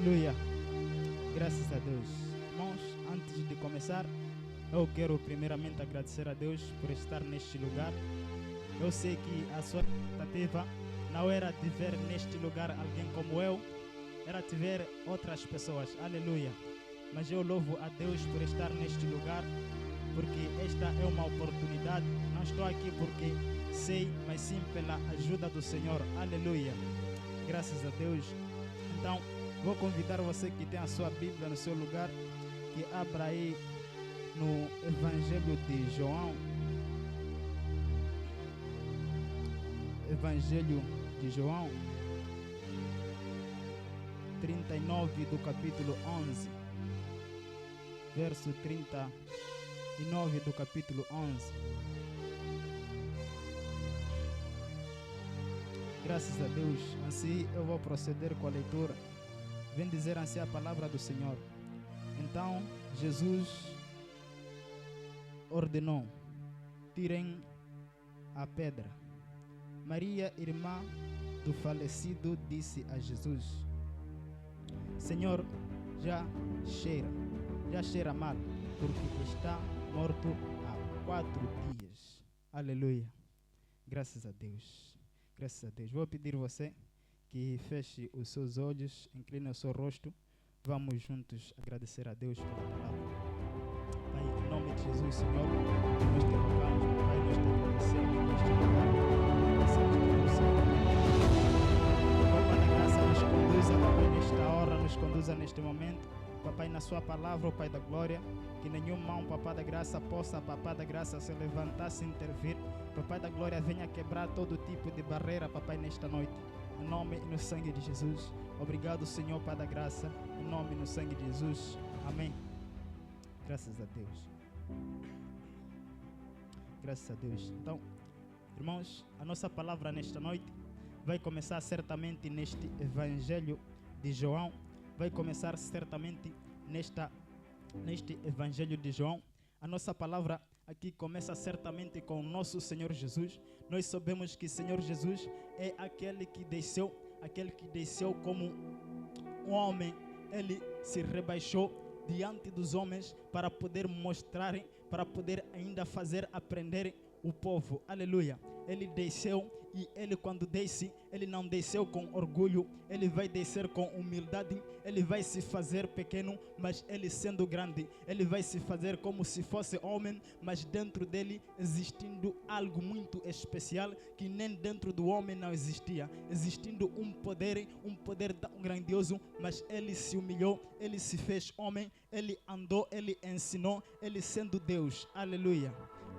Aleluia. Graças a Deus. Irmãos, antes de começar, eu quero primeiramente agradecer a Deus por estar neste lugar. Eu sei que a sua expectativa não era de ver neste lugar alguém como eu, era de ver outras pessoas. Aleluia. Mas eu louvo a Deus por estar neste lugar, porque esta é uma oportunidade. Não estou aqui porque sei, mas sim pela ajuda do Senhor. Aleluia. Graças a Deus. Então, vou convidar você que tem a sua Bíblia no seu lugar, que abra aí no Evangelho de João. Evangelho de João 39 do capítulo 11. Verso 39 do capítulo 11. Graças a Deus. Assim eu vou proceder com a leitura. Vem dizer assim a palavra do Senhor. Então Jesus ordenou: tirem a pedra. Maria, irmã do falecido, disse a Jesus: Senhor, já cheira mal, porque está morto há 4 dias. Aleluia. Graças a Deus. Graças a Deus. Vou pedir você que feche os seus olhos, incline o seu rosto. Vamos juntos agradecer a Deus pela palavra. Pai, em nome de Jesus, Senhor, nós te louvamos, Pai, nós te agradecemos neste lugar. Agradecemos pelo Senhor. Papai da graça, nos conduza, Papai, nesta hora, nos conduza neste momento. Papai, na sua palavra, Pai da glória, que nenhuma mão, Papai da graça, possa, Papai da graça, se levantar, se intervir. Papai da glória, venha quebrar todo tipo de barreira, Papai, nesta noite. Em nome e no sangue de Jesus. Obrigado, Senhor, Pai da graça. Em nome e no sangue de Jesus. Amém. Graças a Deus. Graças a Deus. Então, irmãos, a nossa palavra nesta noite vai começar certamente neste Evangelho de João. Vai começar certamente neste Evangelho de João. A nossa palavra aqui começa certamente com o nosso Senhor Jesus. Nós sabemos que Senhor Jesus é aquele que desceu como um homem. Ele se rebaixou diante dos homens para poder mostrarem, para poder ainda fazer aprenderem o povo. Aleluia. Ele desceu e ele, quando desce, ele não desceu com orgulho, ele vai descer com humildade, ele vai se fazer pequeno, mas ele sendo grande, ele vai se fazer como se fosse homem, mas dentro dele existindo algo muito especial que nem dentro do homem não existia, existindo um poder tão grandioso, mas ele se humilhou, ele se fez homem, ele andou, ele ensinou, ele sendo Deus. Aleluia.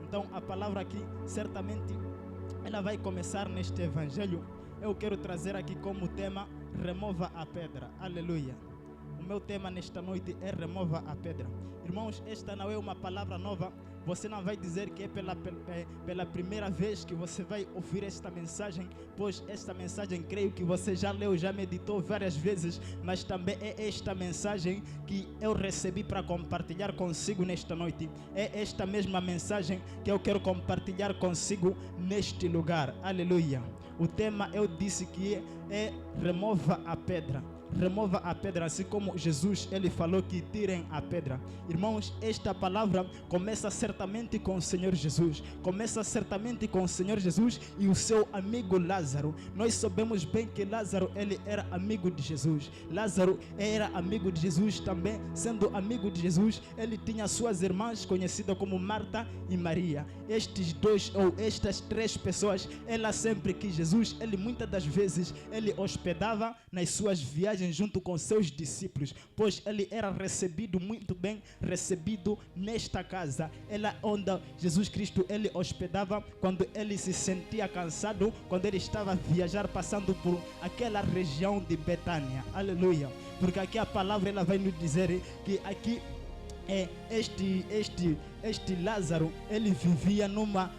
Então a palavra aqui certamente ela vai começar neste Evangelho. Eu quero trazer aqui como tema: remova a pedra. Aleluia. O meu tema nesta noite é remova a pedra. Irmãos, esta não é uma palavra nova. Você não vai dizer que é pela primeira vez que você vai ouvir esta mensagem, pois esta mensagem creio que você já leu, já meditou várias vezes, mas também é esta mensagem que eu recebi para compartilhar consigo nesta noite. É esta mesma mensagem que eu quero compartilhar consigo neste lugar. Aleluia. O tema eu disse que é remova a pedra. Remova a pedra, assim como Jesus ele falou que tirem a pedra. Irmãos, esta palavra começa certamente com o Senhor Jesus. Começa certamente com o Senhor Jesus e o seu amigo Lázaro. Nós sabemos bem que Lázaro ele era amigo de Jesus. Lázaro era amigo de Jesus também. Sendo amigo de Jesus, ele tinha suas irmãs conhecidas como Marta e Maria. Estes dois ou estas 3 pessoas, ela sempre que Jesus, ele muitas das vezes ele hospedava nas suas viagens junto com seus discípulos, pois ele era recebido muito bem, recebido nesta casa. Ela onde Jesus Cristo ele hospedava quando ele se sentia cansado, quando ele estava a viajar passando por aquela região de Betânia. Aleluia. Porque aqui a palavra ela vai nos dizer que aqui este Lázaro ele vivia numa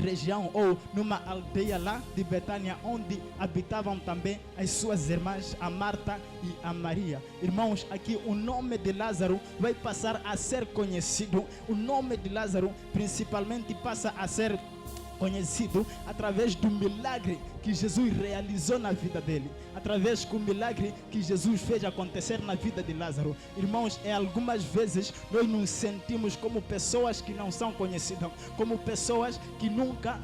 região ou numa aldeia lá de Betânia, onde habitavam também as suas irmãs, a Marta e a Maria. Irmãos, aqui o nome de Lázaro vai passar a ser conhecido. O nome de Lázaro principalmente passa a ser conhecido através do milagre que Jesus realizou na vida dele, através do milagre que Jesus fez acontecer na vida de Lázaro. Irmãos, algumas vezes nós nos sentimos como pessoas que não são conhecidas, como pessoas que nunca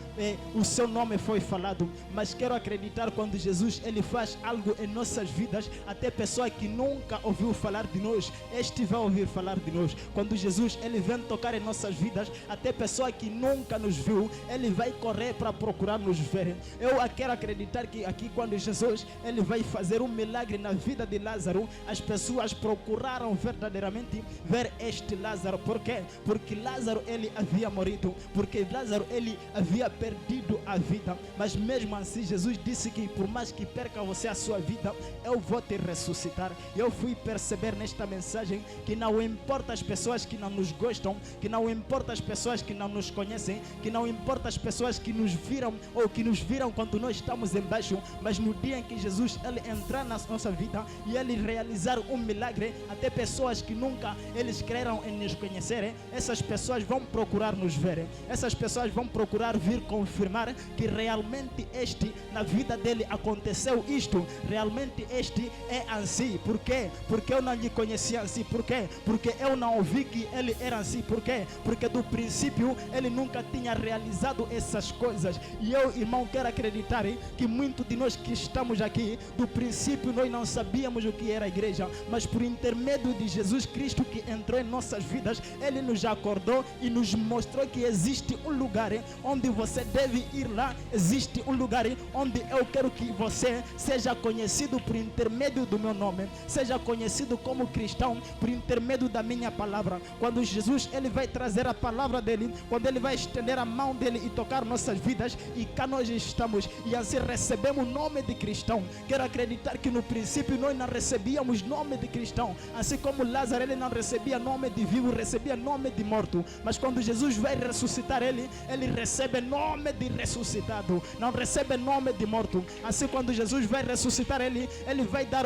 o seu nome foi falado, mas quero acreditar quando Jesus ele faz algo em nossas vidas, até pessoa que nunca ouviu falar de nós, este vai ouvir falar de nós. Quando Jesus ele vem tocar em nossas vidas, até pessoa que nunca nos viu, ele vai correr para procurar nos ver. Eu quero acreditar que aqui quando Jesus ele vai fazer um milagre na vida de Lázaro, as pessoas procuraram verdadeiramente ver este Lázaro. Por quê? Porque Lázaro ele havia morrido, porque Lázaro ele havia perdido a vida, mas mesmo assim Jesus disse que por mais que perca você a sua vida, eu vou te ressuscitar. Eu fui perceber nesta mensagem que não importa as pessoas que não nos gostam, que não importa as pessoas que não nos conhecem, que não importa as pessoas que nos viram ou que nos viram quando nós estamos embaixo, mas no dia em que Jesus ele entrar na nossa vida e ele realizar um milagre, até pessoas que nunca eles creram em nos conhecerem, essas pessoas vão procurar nos verem, essas pessoas vão procurar vir confirmar que realmente este, na vida dele aconteceu isto, realmente este é assim. Por quê? Porque eu não lhe conhecia assim. Por quê? Porque eu não ouvi que ele era assim. Por quê? Porque do princípio ele nunca tinha realizado essas coisas. E eu, irmão, quero acreditar que muitos de nós que estamos aqui, do princípio nós não sabíamos o que era a igreja, mas por intermédio de Jesus Cristo que entrou em nossas vidas, ele nos acordou e nos mostrou que existe um lugar onde você deve ir lá, existe um lugar onde eu quero que você seja conhecido por intermédio do meu nome, seja conhecido como cristão por intermédio da minha palavra. Quando Jesus ele vai trazer a palavra dele, quando ele vai estender a mão dele e tocar nossas vidas, e cá nós estamos e assim recebemos o nome de cristão. Quero acreditar que no princípio nós não recebíamos nome de cristão, assim como Lázaro ele não recebia nome de vivo, recebia nome de morto, mas quando Jesus vai ressuscitar ele recebe nome de ressuscitado, não recebe nome de morto. Assim quando Jesus vai ressuscitar ele vai dar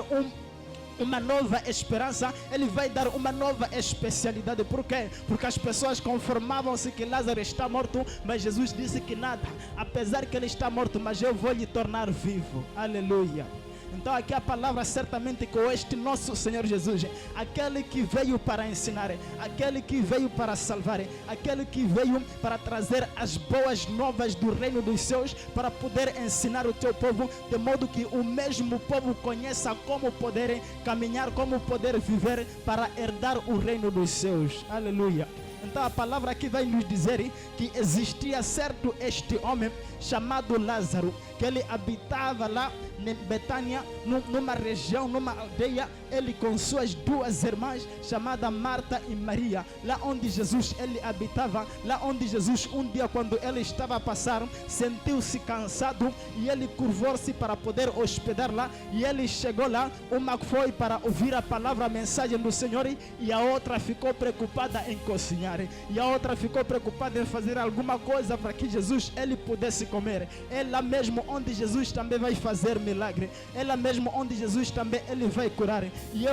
uma nova esperança, ele vai dar uma nova especialidade. Por quê? Porque as pessoas conformavam-se que Lázaro está morto, mas Jesus disse que nada, apesar que ele está morto, mas eu vou lhe tornar vivo. Aleluia. Então aqui a palavra certamente com este nosso Senhor Jesus, aquele que veio para ensinar, aquele que veio para salvar, aquele que veio para trazer as boas novas do reino dos céus, para poder ensinar o teu povo, de modo que o mesmo povo conheça como poder caminhar, como poder viver para herdar o reino dos céus. Aleluia. Então a palavra aqui vai nos dizer que existia certo este homem chamado Lázaro, que ele habitava lá em Betânia, numa região, numa aldeia, ele com suas duas irmãs, chamadas Marta e Maria, lá onde Jesus ele habitava, lá onde Jesus um dia quando ele estava a passar, sentiu-se cansado e ele curvou-se para poder hospedar lá, e ele chegou lá, uma foi para ouvir a palavra, a mensagem do Senhor, e a outra ficou preocupada em cozinhar, e a outra ficou preocupada em fazer alguma coisa para que Jesus ele pudesse comer. Ela mesmo onde Jesus também vai fazer milagre, ela mesmo onde Jesus também ele vai curar. E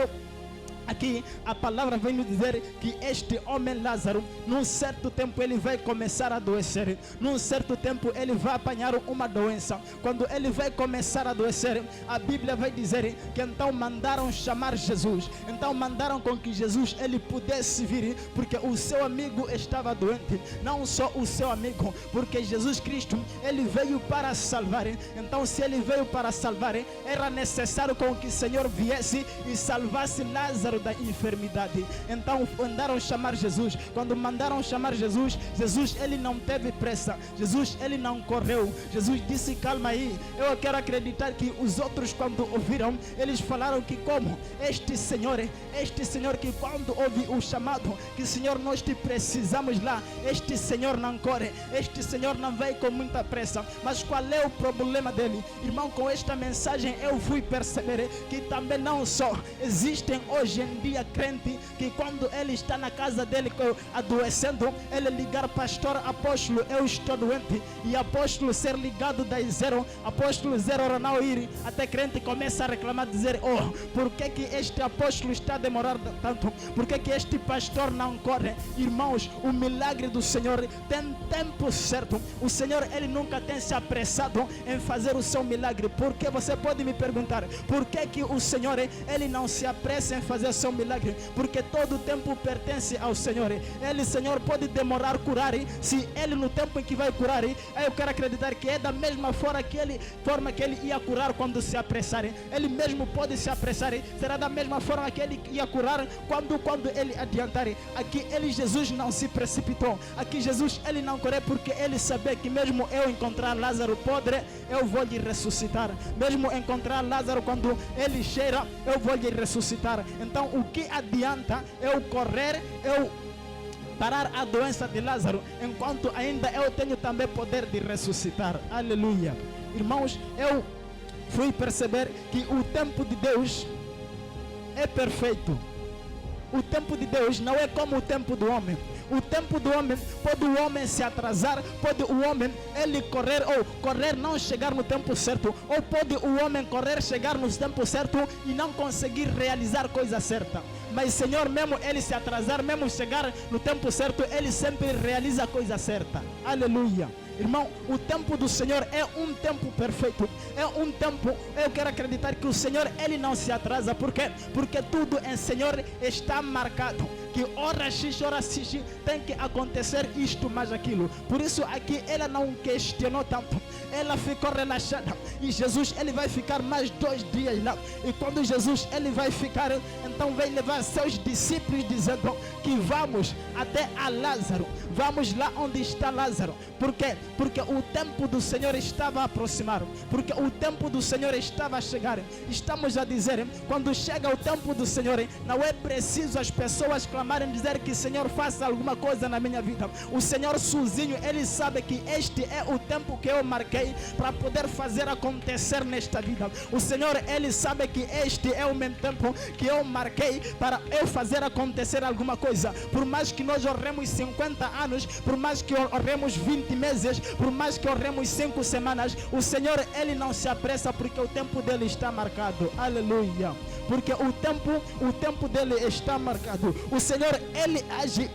aqui a palavra vem nos dizer que este homem Lázaro, num certo tempo ele vai começar a adoecer, num certo tempo ele vai apanhar uma doença. Quando ele vai começar a adoecer, a Bíblia vai dizer que então mandaram chamar Jesus, então mandaram com que Jesus ele pudesse vir, porque o seu amigo estava doente. Não só o seu amigo, porque Jesus Cristo ele veio para salvar. Então se ele veio para salvar, era necessário com que o Senhor viesse e salvasse Lázaro da enfermidade. Então mandaram chamar Jesus. Quando mandaram chamar Jesus, Jesus ele não teve pressa, Jesus ele não correu. Jesus disse: calma aí, eu quero acreditar que os outros quando ouviram, eles falaram que como este Senhor que quando ouve o chamado, que Senhor nós te precisamos lá, este Senhor não corre, este Senhor não vai com muita pressa. Mas qual é o problema dele? Irmão, com esta mensagem eu fui perceber que também não só existem hoje em dia crente que quando ele está na casa dele adoecendo, ele ligar: pastor, apóstolo, eu estou doente. E apóstolo ser ligado das 0, apóstolo 0 hora não ir, até crente começa a reclamar, dizer: oh, por que este apóstolo está a demorar tanto? Por que este pastor não corre? Irmãos, o milagre do Senhor tem tempo certo. O Senhor, ele nunca tem se apressado em fazer o seu milagre. Porque você pode me perguntar, por que o Senhor, ele não se apressa em fazer o seu milagre? Porque todo o tempo pertence ao Senhor. Ele, Senhor, pode demorar a curar. Se ele no tempo em que vai curar, eu quero acreditar que é da mesma forma que ele ia curar quando se apressar. Ele mesmo pode se apressar. Será da mesma forma que ele ia curar quando ele adiantar. Aqui ele, Jesus, não se precipitou. Aqui Jesus, ele não correu, porque ele sabia que mesmo eu encontrar Lázaro podre, eu vou lhe ressuscitar. Mesmo encontrar Lázaro quando ele cheira, eu vou lhe ressuscitar. Então o que adianta eu correr, eu parar a doença de Lázaro, enquanto ainda eu tenho também poder de ressuscitar? Aleluia. Irmãos, eu fui perceber que o tempo de Deus é perfeito. O tempo de Deus não é como o tempo do homem. O tempo do homem, pode o homem se atrasar, pode o homem ele correr, ou correr não chegar no tempo certo, ou pode o homem correr, chegar no tempo certo e não conseguir realizar coisa certa. Mas Senhor, mesmo ele se atrasar, mesmo chegar no tempo certo, ele sempre realiza a coisa certa. Aleluia. Irmão, o tempo do Senhor é um tempo perfeito. É um tempo, eu quero acreditar que o Senhor, ele não se atrasa. Por quê? Porque tudo em Senhor está marcado. Que hora X, tem que acontecer isto mais aquilo. Por isso aqui ela não questionou tanto. Ela ficou relaxada. E Jesus, ele vai ficar mais 2 dias lá. E quando Jesus, ele vai ficar, então vem levar seus discípulos dizendo que vamos até a Lázaro. Vamos lá onde está Lázaro. Por quê? Porque o tempo do Senhor estava a aproximar. Porque o tempo do Senhor estava a chegar. Estamos a dizer, quando chega o tempo do Senhor, não é preciso as pessoas clamarem, dizer que Senhor, faça alguma coisa na minha vida. O Senhor sozinho, ele sabe que este é o tempo que eu marquei para poder fazer acontecer nesta vida. O Senhor, ele sabe que este é o meu tempo que eu marquei para eu fazer acontecer alguma coisa. Por mais que nós oremos 50 anos, por mais que oremos 20 meses, por mais que oremos 5 semanas, o Senhor, ele não se apressa, porque o tempo dele está marcado. Aleluia. Porque o tempo dele está marcado. O Senhor, ele age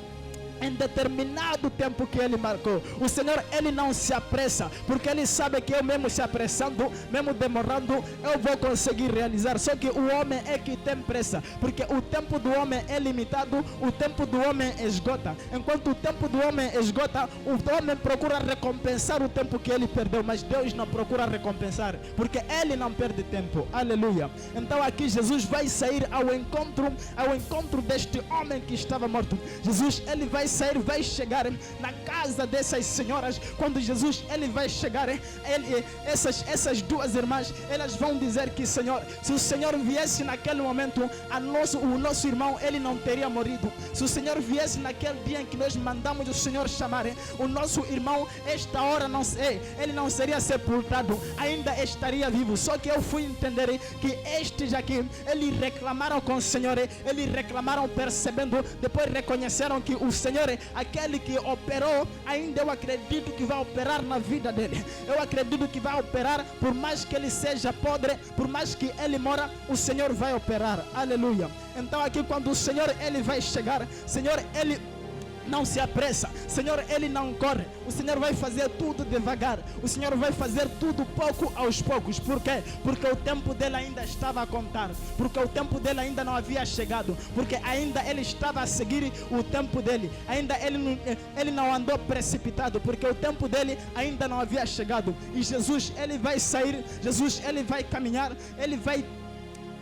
em determinado tempo que ele marcou. O Senhor, ele não se apressa, porque ele sabe que eu mesmo se apressando, mesmo demorando, eu vou conseguir realizar. Só que o homem é que tem pressa, porque o tempo do homem é limitado, o tempo do homem esgota. Enquanto o tempo do homem esgota, o homem procura recompensar o tempo que ele perdeu, mas Deus não procura recompensar, porque ele não perde tempo. Aleluia. Então aqui Jesus vai sair ao encontro deste homem que estava morto. Jesus, ele vai sair, vai chegar na casa dessas senhoras. Quando Jesus, ele vai chegar, essas 2 irmãs, elas vão dizer que, Senhor, se o Senhor viesse naquele momento, o nosso irmão, ele não teria morrido. Se o Senhor viesse naquele dia em que nós mandamos o Senhor chamar, o nosso irmão, esta hora ele não seria sepultado, ainda estaria vivo. Só que eu fui entender que estes aqui, eles reclamaram com o Senhor, eles reclamaram percebendo, depois reconheceram que o Senhor, aquele que operou, ainda eu acredito que vai operar na vida dele. Eu acredito que vai operar, por mais que ele seja podre, por mais que ele mora, o Senhor vai operar. Aleluia. Então aqui quando o Senhor, ele vai chegar, Senhor, ele não se apressa, Senhor, ele não corre. O Senhor vai fazer tudo devagar. O Senhor vai fazer tudo pouco aos poucos. Por quê? Porque o tempo dele ainda estava a contar. Porque o tempo dele ainda não havia chegado. Porque ainda ele estava a seguir o tempo dele. Ainda ele não andou precipitado. Porque o tempo dele ainda não havia chegado. E Jesus, ele vai sair. Jesus, ele vai caminhar. Ele vai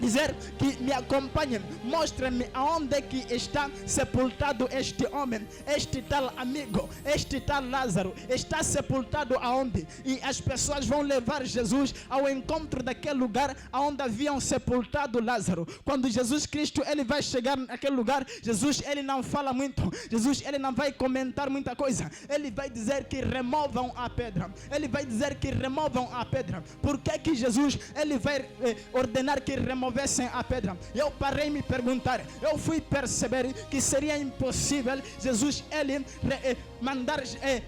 dizer que me acompanhem, mostrem-me aonde é que está sepultado este homem, este tal amigo, este tal Lázaro, está sepultado aonde? E as pessoas vão levar Jesus ao encontro daquele lugar aonde haviam sepultado Lázaro. Quando Jesus Cristo, ele vai chegar naquele lugar, Jesus, ele não fala muito, Jesus, ele não vai comentar muita coisa, ele vai dizer que removam a pedra, ele vai dizer que removam a pedra. Por que que Jesus, ele vai ordenar que removam removessem a pedra. Eu parei de me perguntar, eu fui perceber que seria impossível Jesus ele mandar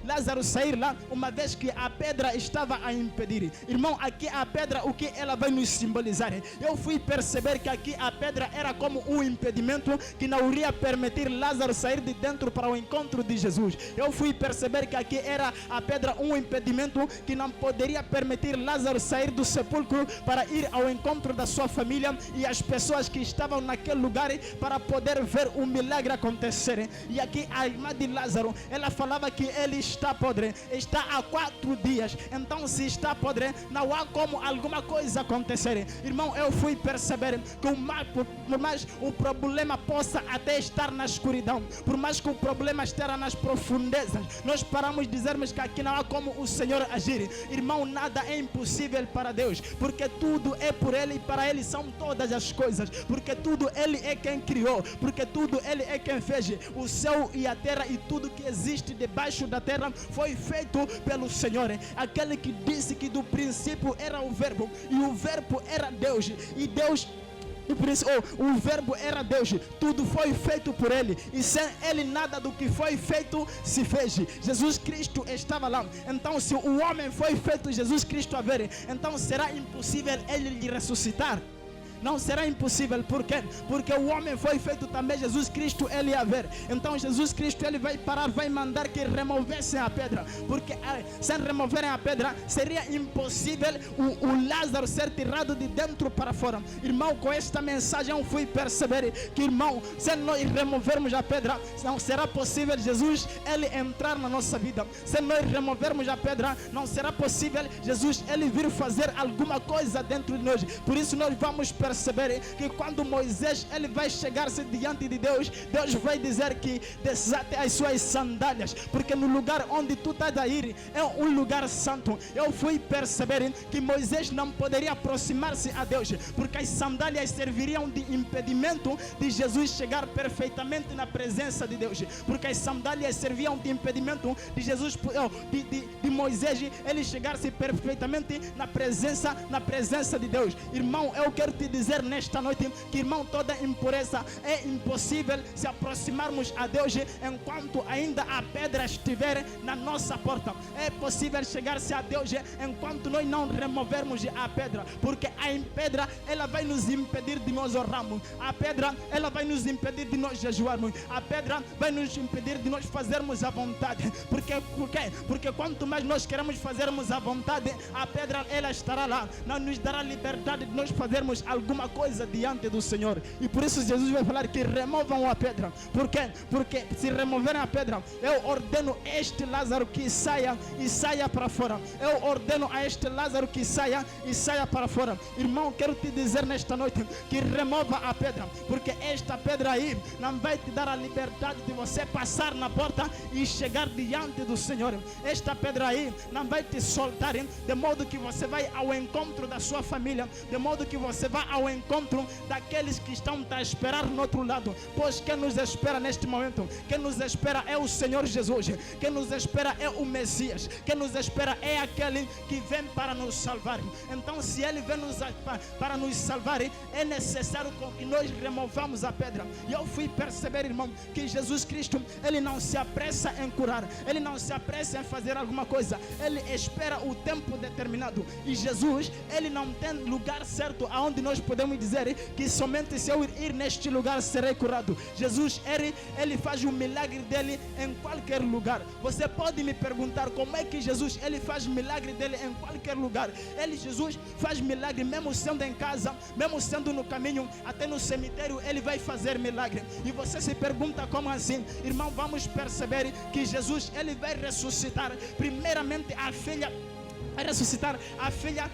Lázaro sair lá, uma vez que a pedra estava a impedir. Irmão, aqui a pedra, o que ela vai nos simbolizar? Eu fui perceber que aqui a pedra era como um impedimento que não iria permitir Lázaro sair de dentro para o encontro de Jesus. Eu fui perceber que aqui era a pedra um impedimento que não poderia permitir Lázaro sair do sepulcro para ir ao encontro da sua família e as pessoas que estavam naquele lugar para poder ver o milagre acontecer. E aqui a irmã de Lázaro, ela falava que ele está podre, está há 4 dias. Então se está podre, não há como alguma coisa acontecer. Irmão, eu fui perceber que por mais o problema possa até estar na escuridão, por mais que o problema esteja nas profundezas, nós paramos de dizermos que aqui não há como o Senhor agir. Irmão, nada é impossível para Deus, porque tudo é por Ele e para Ele são todas as coisas, porque tudo Ele é quem criou, porque tudo Ele é quem fez. O céu e a terra e tudo que existe debaixo da terra foi feito pelo Senhor, aquele que disse que do princípio era o verbo e o verbo era Deus e Deus o verbo era Deus, tudo foi feito por Ele e sem Ele nada do que foi feito se fez. Jesus Cristo estava lá, então se o homem foi feito Jesus Cristo a ver, então será impossível Ele lhe ressuscitar? Não será impossível, por quê? Porque o homem foi feito também, Jesus Cristo ele ia ver. Então Jesus Cristo ele vai parar, vai mandar que removessem a pedra, porque sem removerem a pedra seria impossível o Lázaro ser tirado de dentro para fora. Irmão, com esta mensagem eu fui perceber que, irmão, se nós removermos a pedra, não será possível Jesus ele entrar na nossa vida. Se nós removermos a pedra, não será possível Jesus ele vir fazer alguma coisa dentro de nós. Por isso nós vamos perceber que quando Moisés ele vai chegar-se diante de Deus, Deus vai dizer que desate as suas sandálias, porque no lugar onde tu estás a ir é um lugar santo. Eu fui perceber que Moisés não poderia aproximar-se a Deus, porque as sandálias serviriam de impedimento de Jesus chegar perfeitamente na presença de Deus, porque as sandálias serviam de impedimento de Jesus, de Moisés ele chegar-se perfeitamente na presença de Deus. Irmão, eu quero te dizer nesta noite que, irmão, toda impureza é impossível se aproximarmos a Deus enquanto ainda a pedra estiver na nossa porta. É possível chegar-se a Deus enquanto nós não removermos a pedra, porque a pedra ela vai nos impedir de nós orarmos, a pedra ela vai nos impedir de nós jejuarmos, a pedra vai nos impedir de nós fazermos a vontade. Por quê? Porque quanto mais nós queremos fazermos a vontade, a pedra ela estará lá, não nos dará liberdade de nós fazermos alguma coisa diante do Senhor. E por isso Jesus vai falar que removam a pedra. Por quê? Porque se removerem a pedra, eu ordeno este Lázaro que saia e saia para fora. Eu ordeno a este Lázaro que saia e saia para fora. Irmão, quero te dizer nesta noite que remova a pedra, porque esta pedra aí não vai te dar a liberdade de você passar na porta e chegar diante do Senhor. Esta pedra aí não vai te soltar, de modo que você vai ao encontro da sua família, de modo que você vai ao encontro daqueles que estão a esperar no outro lado. Pois quem nos espera neste momento, quem nos espera é o Senhor Jesus, quem nos espera é o Messias, quem nos espera é aquele que vem para nos salvar. Então se ele vem para nos salvar, é necessário que nós removamos a pedra. E eu fui perceber, irmão, que Jesus Cristo ele não se apressa em curar, ele não se apressa em fazer alguma coisa, ele espera o tempo determinado. E Jesus ele não tem lugar certo aonde nós podemos dizer que somente se eu ir neste lugar serei curado. Jesus ele faz o milagre dele em qualquer lugar. Você pode me perguntar como é que Jesus ele faz milagre dele em qualquer lugar. Jesus faz milagre mesmo sendo em casa, mesmo sendo no caminho, até no cemitério ele vai fazer milagre. E você se pergunta como assim? Irmão, vamos perceber que Jesus ele vai ressuscitar primeiramente a filha, vai ressuscitar a filha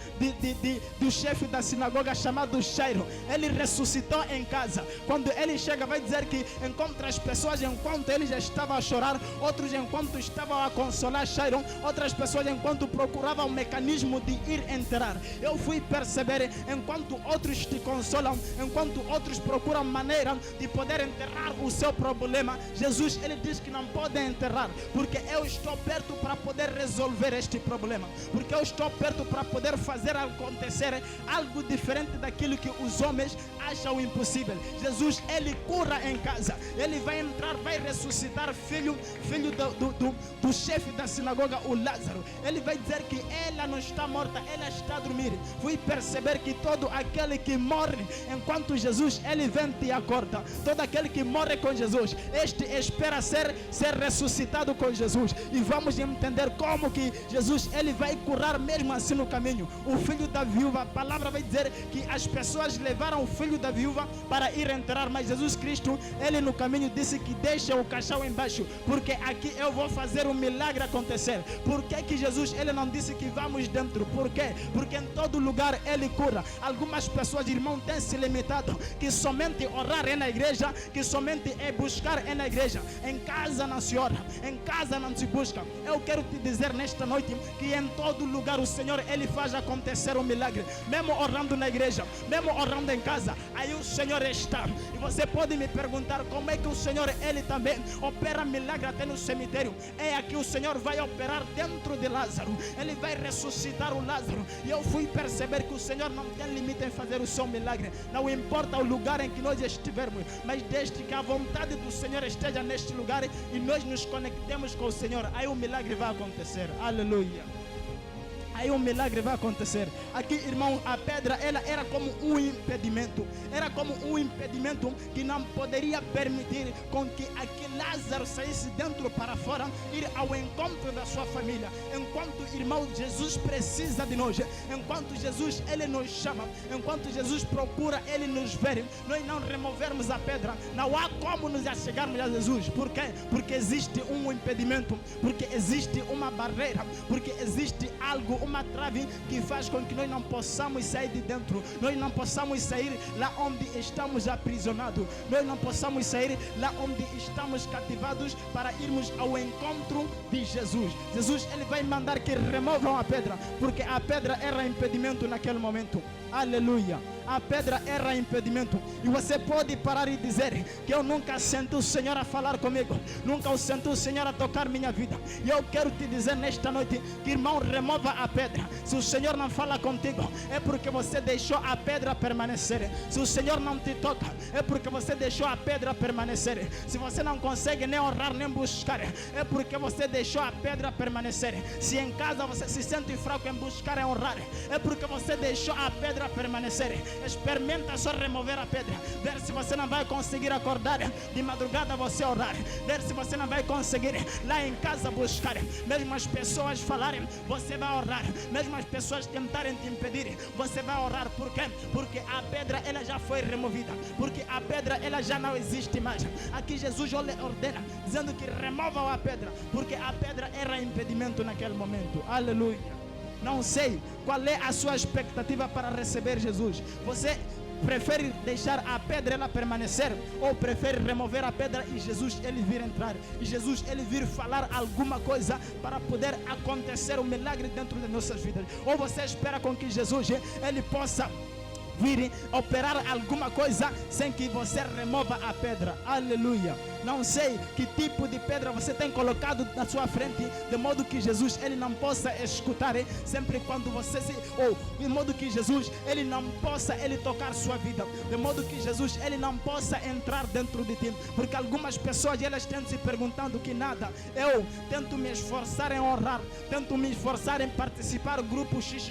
do chefe da sinagoga chamado Jairo. Ele ressuscitou em casa. Quando ele chega, vai dizer que encontra as pessoas enquanto ele já estava a chorar, outros enquanto estavam a consolar Jairo, outras pessoas enquanto procuravam um mecanismo de ir enterrar. Eu fui perceber, enquanto outros te consolam, enquanto outros procuram maneira de poder enterrar o seu problema, Jesus ele diz que não pode enterrar, porque eu estou perto para poder resolver este problema. Porque eu estou perto para poder fazer acontecer algo diferente daquilo que os homens acham impossível. Jesus, ele cura em casa. Ele vai entrar, vai ressuscitar filho do chefe da sinagoga, o Lázaro. Ele vai dizer que ela não está morta, ela está a dormir. Fui perceber que todo aquele que morre enquanto Jesus, ele vem e acorda. Todo aquele que morre com Jesus, este espera ser ressuscitado com Jesus. E vamos entender como que Jesus, ele vai curar mesmo assim no caminho. O filho da viúva, a palavra vai dizer que as pessoas levaram o filho da viúva para ir enterrar, mas Jesus Cristo, ele no caminho disse que deixa o caixão embaixo, porque aqui eu vou fazer um milagre acontecer. Por que Jesus, ele não disse que vamos dentro? Por quê? Porque em todo lugar ele cura. Algumas pessoas, irmão, têm se limitado que somente orar é na igreja, que somente é buscar é na igreja. Em casa não se ora, em casa não se busca. Eu quero te dizer nesta noite que em todo lugar o Senhor, ele faz acontecer um milagre. Mesmo orando na igreja, mesmo orando em casa, aí o Senhor está. E você pode me perguntar como é que o Senhor, ele também opera milagre até no cemitério. É aqui o Senhor vai operar dentro de Lázaro. Ele vai ressuscitar o Lázaro. E eu fui perceber que o Senhor não tem limite em fazer o seu milagre. Não importa o lugar em que nós estivermos, mas desde que a vontade do Senhor esteja neste lugar e nós nos conectemos com o Senhor, aí o milagre vai acontecer. Aleluia. Aí um milagre vai acontecer. Aqui, irmão, a pedra, ela era como um impedimento. Era como um impedimento que não poderia permitir com que aquele Lázaro saísse dentro para fora, ir ao encontro da sua família. Enquanto, irmão, Jesus precisa de nós, enquanto Jesus, ele nos chama, enquanto Jesus procura, ele nos ver, nós não removermos a pedra, não há como nos achegarmos a Jesus. Por quê? Porque existe um impedimento, porque existe uma barreira, porque existe algo, uma trave que faz com que nós não possamos sair de dentro, nós não possamos sair lá onde estamos aprisionados, nós não possamos sair lá onde estamos cativados para irmos ao encontro de Jesus. Jesus, ele vai mandar que removam a pedra, porque a pedra era impedimento naquele momento. Aleluia. A pedra era impedimento. E você pode parar e dizer que eu nunca senti o Senhor a falar comigo, nunca o senti o Senhor a tocar minha vida. E eu quero te dizer nesta noite que, irmão, remova a pedra. Se o Senhor não fala contigo, é porque você deixou a pedra permanecer. Se o Senhor não te toca, é porque você deixou a pedra permanecer. Se você não consegue nem orar nem buscar, é porque você deixou a pedra permanecer. Se em casa você se sente fraco em buscar e orar, é porque você deixou a pedra permanecer. Experimenta só remover a pedra, ver se você não vai conseguir acordar de madrugada você orar, ver se você não vai conseguir lá em casa buscar. Mesmo as pessoas falarem, você vai orar. Mesmo as pessoas tentarem te impedir, você vai orar. Por quê? Porque a pedra, ela já foi removida, porque a pedra, ela já não existe mais. Aqui Jesus ordena, dizendo que removam a pedra, porque a pedra era impedimento naquele momento. Aleluia. Não sei qual é a sua expectativa para receber Jesus. Você prefere deixar a pedra ela permanecer, ou prefere remover a pedra e Jesus ele vir entrar, e Jesus ele vir falar alguma coisa para poder acontecer um milagre dentro de nossas vidas? Ou você espera com que Jesus ele possa vir operar alguma coisa sem que você remova a pedra? Aleluia. Não sei que tipo de pedra você tem colocado na sua frente, de modo que Jesus ele não possa escutar sempre quando você ou de modo que Jesus ele não possa ele tocar sua vida, de modo que Jesus ele não possa entrar dentro de ti. Porque algumas pessoas elas estão se perguntando que nada, eu tento me esforçar em orar, tento me esforçar em participar grupo X,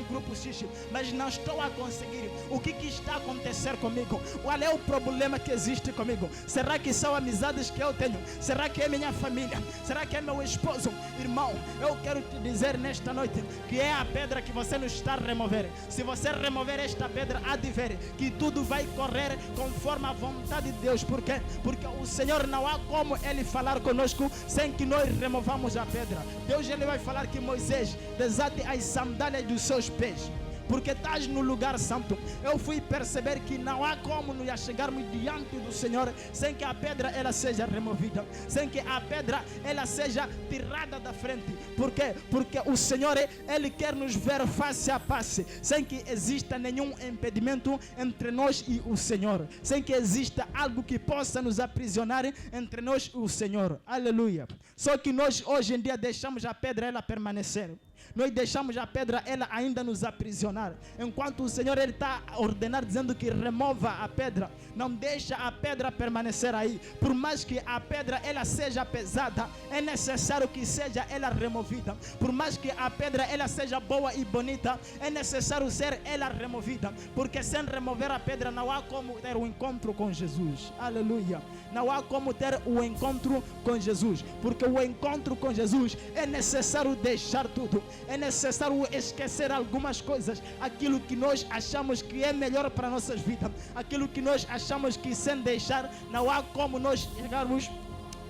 mas não estou a conseguir. O que está a acontecer comigo? Qual é o problema que existe comigo? Será que são amizades que eu tenho? Será que é minha família? Será que é meu esposo? Irmão, eu quero te dizer nesta noite que é a pedra que você não está a remover. Se você remover esta pedra, há de ver que tudo vai correr conforme a vontade de Deus. Por quê? Porque o Senhor não há como ele falar conosco sem que nós removamos a pedra. Deus ele vai falar que Moisés desate as sandálias dos seus pés, porque estás no lugar santo. Eu fui perceber que não há como nos chegarmos diante do Senhor sem que a pedra ela seja removida, sem que a pedra ela seja tirada da frente. Por quê? Porque o Senhor ele quer nos ver face a face, sem que exista nenhum impedimento entre nós e o Senhor, sem que exista algo que possa nos aprisionar entre nós e o Senhor. Aleluia. Só que nós hoje em dia deixamos a pedra ela permanecer. Nós deixamos a pedra, ela ainda nos aprisionar. Enquanto o Senhor está a ordenar, dizendo que remova a pedra. Não deixa a pedra permanecer aí. Por mais que a pedra ela seja pesada, é necessário que seja ela removida. Por mais que a pedra ela seja boa e bonita, é necessário ser ela removida. Porque sem remover a pedra não há como ter um encontro com Jesus. Aleluia. Não há como ter o encontro com Jesus. Porque o encontro com Jesus é necessário deixar tudo. É necessário esquecer algumas coisas. Aquilo que nós achamos que é melhor para nossas vidas. Aquilo que nós achamos que sem deixar não há como nós chegarmos.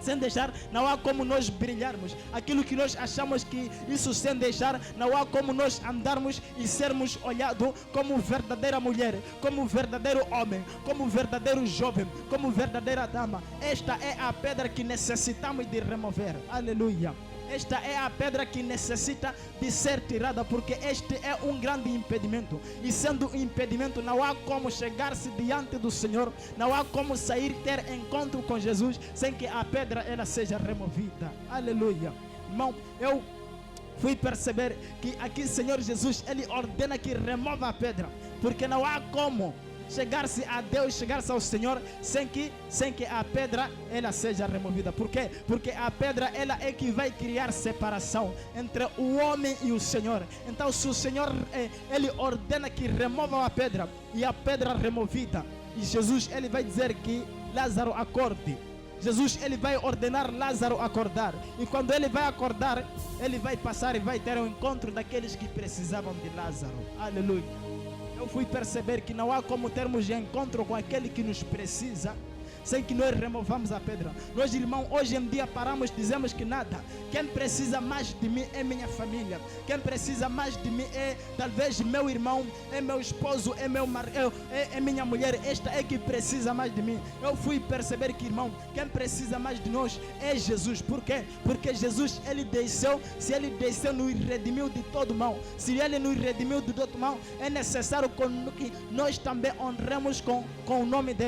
Sem deixar, não há como nós brilharmos. Aquilo que nós achamos que isso sem deixar, não há como nós andarmos e sermos olhados como verdadeira mulher, como verdadeiro homem, como verdadeiro jovem, como verdadeira dama. Esta é a pedra que necessitamos de remover. Aleluia. Esta é a pedra que necessita de ser tirada, porque este é um grande impedimento. E sendo um impedimento, não há como chegar-se diante do Senhor, não há como sair, ter encontro com Jesus, sem que a pedra ela seja removida. Aleluia. Irmão, eu fui perceber que aqui o Senhor Jesus, Ele ordena que remova a pedra, porque não há como chegar-se a Deus, chegar-se ao Senhor sem que a pedra ela seja removida. Por quê? Porque a pedra ela é que vai criar separação entre o homem e o Senhor. Então se o Senhor ele ordena que remova a pedra, e a pedra removida, e Jesus ele vai dizer que Lázaro acorde. Jesus ele vai ordenar Lázaro acordar, e quando ele vai acordar, ele vai passar e vai ter um encontro daqueles que precisavam de Lázaro. Aleluia. Eu fui perceber que não há como termos encontro com aquele que nos precisa sem que nós removamos a pedra. Nós, irmãos, hoje em dia paramos, dizemos que nada. Quem precisa mais de mim é minha família. Quem precisa mais de mim é talvez meu irmão, é meu esposo, é meu marido, é minha mulher. Esta é que precisa mais de mim. Eu fui perceber que, irmão, quem precisa mais de nós é Jesus. Por quê? Porque Jesus, ele desceu. Se ele desceu, nos redimiu de todo mal. Se ele nos redimiu de todo mal, é necessário que nós também honremos com o nome dele.